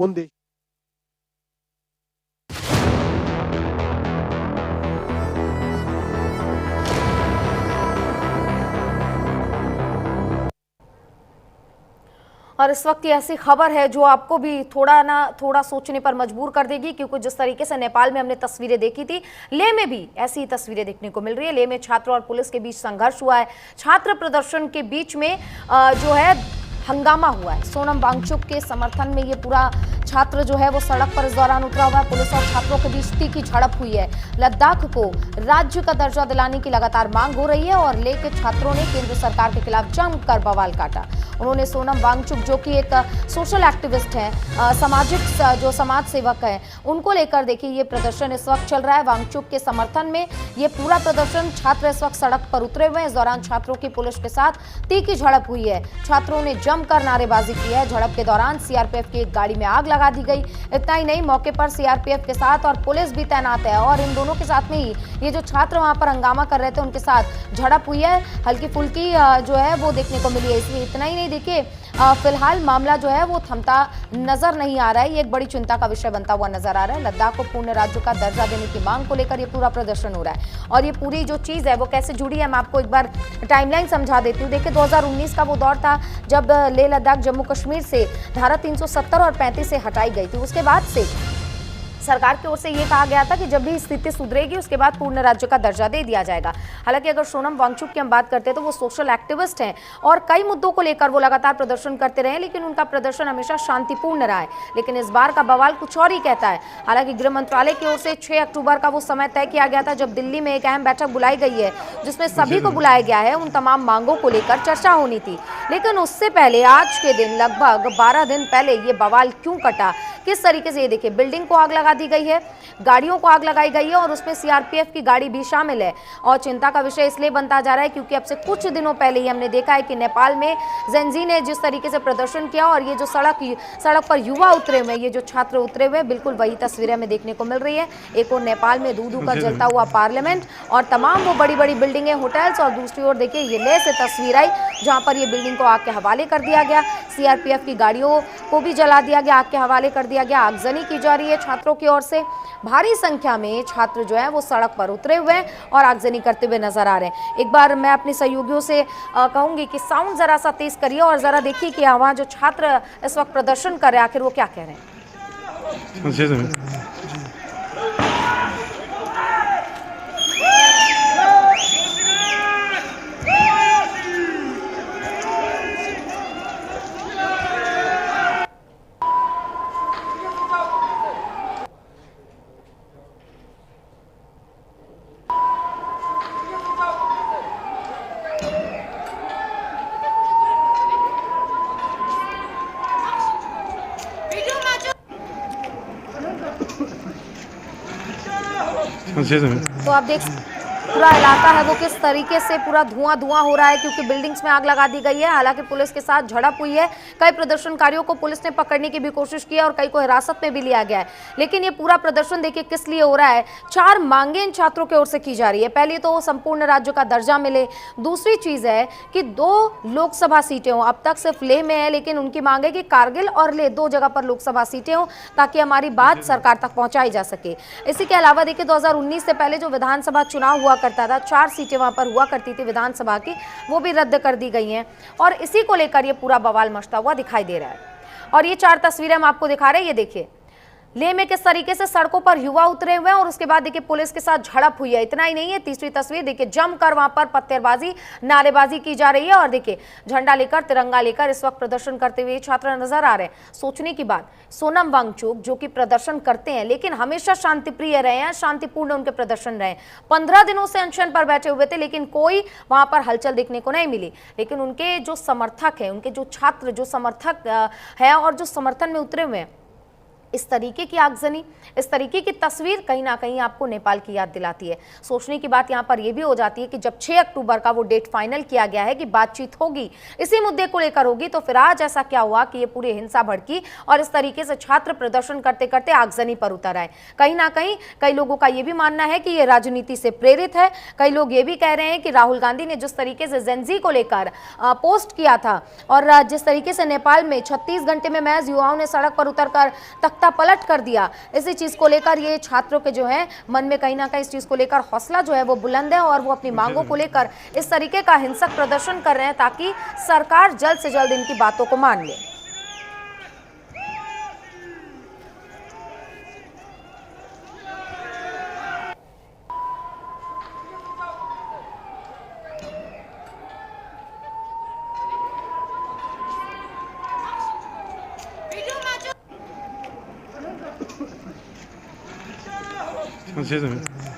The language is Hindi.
उन देश और इस वक्त की ऐसी खबर है जो आपको भी थोड़ा सोचने पर मजबूर कर देगी, क्योंकि जिस तरीके से नेपाल में हमने तस्वीरें देखी थी, लेह में भी ऐसी तस्वीरें देखने को मिल रही है। लेह में छात्र और पुलिस के बीच संघर्ष हुआ है। छात्र प्रदर्शन के बीच में जो है हंगामा हुआ है। सोनम वांगचुक के समर्थन में ये पूरा छात्र जो है वो सड़क पर इस दौरान उतरा हुआ है। पुलिस और छात्रों के बीच तीखी झड़प हुई है। लद्दाख को राज्य का दर्जा दिलाने की लगातार मांग हो रही है और लेह के छात्रों ने केंद्र सरकार के खिलाफ जमकर बवाल काटा। उन्होंने सोनम वांगचुक, जो कि एक सोशल एक्टिविस्ट है, सामाजिक जो समाज सेवक है, उनको लेकर देखिए ये प्रदर्शन इस वक्त चल रहा है। वांगचुक के समर्थन में ये पूरा प्रदर्शन, छात्र इस वक्त सड़क पर उतरे हुए हैं। इस दौरान छात्रों की पुलिस के साथ तीखी झड़प हुई है। छात्रों ने जमकर नारेबाजी की है। झड़प के दौरान सीआरपीएफ की एक गाड़ी में आग लगा दी गई। इतना ही नहीं, मौके पर सीआरपीएफ के साथ और पुलिस भी तैनात है और इन दोनों के साथ में ही ये जो छात्र वहां पर हंगामा कर रहे थे उनके साथ झड़प हुई है। हल्की फुल्की जो है वो देखने को मिली है। इसलिए इतना ही नहीं, देखिए फिलहाल मामला जो है वो थमता नजर नहीं आ रहा है। ये एक बड़ी चिंता का विषय बनता हुआ नजर आ रहा है। लद्दाख को पूर्ण राज्य का दर्जा देने की मांग को लेकर ये पूरा प्रदर्शन हो रहा है। और ये पूरी जो चीज है वो कैसे जुड़ी है, मैं आपको एक बार टाइमलाइन समझा देती हूँ। देखिए 2019 का वो दौर था जब लेह लद्दाख जम्मू कश्मीर से धारा 370 और 35 से हटाई गई थी। उसके बाद से सरकार की ओर से ये कहा गया था कि जब भी स्थिति सुधरेगी उसके बाद पूर्ण राज्य का दर्जा दे दिया जाएगा। हालांकि अगर सोनम वांगचुक की हम बात करते हैं तो वो सोशल एक्टिविस्ट हैं और कई मुद्दों को लेकर वो लगातार प्रदर्शन करते रहे, लेकिन उनका प्रदर्शन हमेशा शांतिपूर्ण रहा है। लेकिन इस बार का बवाल कुछ और ही कहता है। हालांकि गृह मंत्रालय की ओर से 6 अक्टूबर का वो समय तय किया गया था जब दिल्ली में एक अहम बैठक बुलाई गई है जिसमें सभी को बुलाया गया है। उन तमाम मांगों को लेकर चर्चा होनी थी, लेकिन उससे पहले आज के दिन लगभग 12 दिन पहले ये बवाल क्यों कटा, किस तरीके से, ये देखिए बिल्डिंग को आग लगा दी गई है, गाड़ियों को आग लगाई गई है और उसमें सीआरपीएफ की गाड़ी भी शामिल है। और चिंता का विषय इसलिए बनता जा रहा है क्योंकि अब से कुछ दिनों पहले ही हमने देखा है कि नेपाल में जेनजी ने जिस तरीके से प्रदर्शन किया और ये जो सड़क पर युवा उतरे हुए, ये जो छात्र उतरे हुए, बिल्कुल वही तस्वीरें हमें देखने को मिल रही है। एक और नेपाल में धू कर जलता हुआ पार्लियामेंट और तमाम वो बड़ी बड़ी बिल्डिंगें, होटल्स, और दूसरी ओर देखिए ये लेह से तस्वीर आई जहां पर ये बिल्डिंग को आग के हवाले कर दिया गया। सीआरपीएफ की गाड़ियों को भी जला दिया गया, आग के हवाले कर दिया गया। आगजनी की जा रही है छात्रों की ओर से। भारी संख्या में छात्र जो है वो सड़क पर उतरे हुए हैं और आगजनी करते हुए नजर आ रहे हैं। एक बार मैं अपने सहयोगियों से कहूंगी कि साउंड जरा सा तेज करिए और जरा देखिए कि वहाँ जो छात्र इस वक्त प्रदर्शन कर रहे हैं आखिर वो क्या कह रहे हैं। तो आप देख पूरा इलाका है वो किस तरीके से पूरा धुआं हो रहा है क्योंकि बिल्डिंग्स में आग लगा दी गई है। हालांकि पुलिस के साथ झड़प हुई है। कई प्रदर्शनकारियों को पुलिस ने पकड़ने की भी कोशिश की है और कई को हिरासत में भी लिया गया है। लेकिन ये पूरा प्रदर्शन देखिए किस लिए हो रहा है। 4 मांगे इन छात्रों की ओर से की जा रही है। पहली तो संपूर्ण राज्य का दर्जा मिले, दूसरी चीज है कि 2 लोकसभा सीटें हों। अब तक सिर्फ लेह में है, लेकिन उनकी मांग है कि कारगिल और लेह 2 जगह पर लोकसभा सीटें हों ताकि हमारी बात सरकार तक पहुंचाई जा सके। इसी के अलावा देखिए 2019 से पहले जो विधानसभा चुनाव हुआ करता था, 4 सीटें वहां पर हुआ करती थी विधानसभा की, वो भी रद्द कर दी गई हैं और इसी को लेकर ये पूरा बवाल मचता हुआ दिखाई दे रहा है। और ये 4 तस्वीरें हम आपको दिखा रहे हैं। ये देखिए लेह में किस तरीके से सड़कों पर युवा उतरे हुए हैं और उसके बाद देखिए पुलिस के साथ झड़प हुई है। इतना ही नहीं है, तीसरी तस्वीर देखिए जमकर वहां पर पत्थरबाजी, नारेबाजी की जा रही है और देखिए झंडा लेकर, तिरंगा लेकर इस वक्त प्रदर्शन करते हुए छात्र नजर आ रहे हैं। सोचने की बात, सोनम वांगचुक जो कि प्रदर्शन करते हैं लेकिन हमेशा शांतिप्रिय रहे हैं, शांतिपूर्ण उनके प्रदर्शन रहे। 15 दिनों से अनशन पर बैठे हुए थे लेकिन कोई वहां पर हलचल देखने को नहीं मिली। लेकिन उनके जो समर्थक है, उनके जो छात्र, जो समर्थक है और जो समर्थन में उतरे हुए हैं, इस तरीके की आगजनी, इस तरीके की तस्वीर कहीं ना कहीं आपको नेपाल की याद दिलाती है। सोचने की बात यहाँ पर यह भी हो जाती है कि जब 6 अक्टूबर का वो डेट फाइनल किया गया है कि बातचीत होगी, इसी मुद्दे को लेकर होगी, तो फिर आज ऐसा क्या हुआ कि ये पूरी हिंसा भड़की और इस तरीके से छात्र प्रदर्शन करते करते आगजनी पर उतर आए। कहीं ना कहीं कई लोगों का यह भी मानना है कि ये राजनीति से प्रेरित है। कई लोग ये भी कह रहे हैं कि राहुल गांधी ने जिस तरीके से जेनजी को लेकर पोस्ट किया था और जिस तरीके से नेपाल में 36 घंटे में महज युवाओं ने सड़क पर उतरकर तख्ता पलट कर दिया, इसी चीज को लेकर ये छात्रों के जो है मन में कहीं ना कहीं इस चीज को लेकर हौसला जो है वो बुलंद है और वो अपनी मांगों को लेकर इस तरीके का हिंसक प्रदर्शन कर रहे हैं ताकि सरकार जल्द से जल्द इनकी बातों को मान ले। 죄송해요.